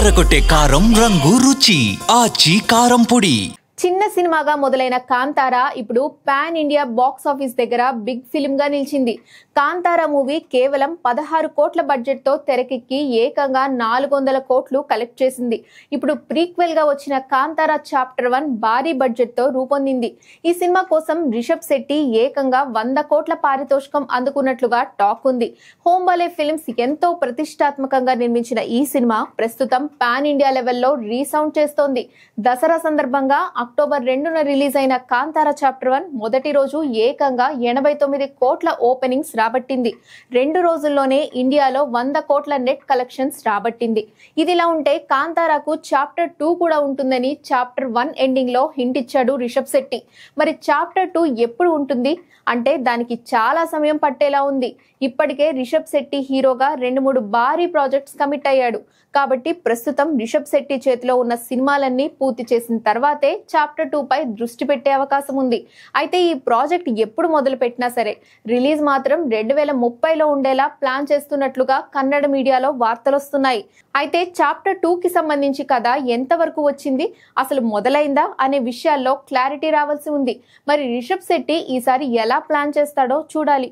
అదరగొట్టే కారం రంగు రుచి ఆచి కారం పొడి. చిన్న సినిమాగా మొదలైన కాంతారా ఇప్పుడు పాన్ ఇండియా బాక్స్ ఆఫీస్ దగ్గర బిగ్ ఫిల్మ్ గా నిలిచింది. కాంతారా మూవీ కేవలం 16 కోట్ల బడ్జెట్ తో తెరకెక్కి ఏకంగా 400 కోట్లు కలెక్ట్ చేసింది. ఇప్పుడు ప్రీక్వెల్ గా వచ్చిన కాంతారా చాప్టర్ 1 భారీ బడ్జెట్ తో రూపొందింది. ఈ సినిమా కోసం రిషబ్ శెట్టి ఏకంగా 100 కోట్ల పారితోషికం అందుకున్నట్లుగా టాక్ ఉంది. హోంబాలే ఫిల్మ్స్ ఎంతో ప్రతిష్టాత్మకంగా నిర్మించిన ఈ సినిమా ప్రస్తుతం పాన్ ఇండియా లెవెల్లో రీసౌండ్ చేస్తోంది. దసరా సందర్భంగా అక్టోబర్ 2న రిలీజ్ అయిన కాంతారా చాప్టర్ 1 మొదటి రోజు ఏకంగా 89 కోట్ల ఓపెనింగ్స్ రాబట్టింది. 2 రోజుల్లోనే ఇండియాలో 100 కోట్ల నెట్ కలెక్షన్స్ రాబట్టింది. ఇదిలా ఉంటే కాంతారాకు చాప్టర్ 2 కూడా ఉంటుందని చాప్టర్ 1 ఎండింగ్ లో హింట్ ఇచ్చాడు రిషబ్ శెట్టి. మరి చాప్టర్ 2 ఎప్పుడు ఉంటుంది అంటే దానికి చాలా సమయం పట్టేలా ఉంది. ఇప్పటికే రిషబ్ శెట్టి హీరోగా 2-3 భారీ ప్రాజెక్ట్స్ కమిట్ అయ్యాడు. కాబట్టి ప్రస్తుతం రిషబ్ శెట్టి చేతిలో ఉన్న సినిమాలన్నీ పూర్తి చేసిన తర్వాతే చాప్టర్ 2 పై దృష్టి పెట్టే అవకాశం ఉంది. అయితే ఈ ప్రాజెక్ట్ ఎప్పుడు మొదలు పెట్టినా సరే రిలీజ్ మాత్రం 2030లో ఉండేలా ప్లాన్ చేస్తున్నట్లుగా కన్నడ మీడియాలో వార్తలు వస్తున్నాయి. అయితే చాప్టర్ 2 కి సంబంధించి కథ ఎంతవరకు వచ్చింది, అసలు మొదలైందా అనే విషయాల్లో క్లారిటీ రావాల్సి ఉంది. మరి రిషబ్ శెట్టి ఈసారి ఎలా ప్లాన్ చేస్తాడో చూడాలి.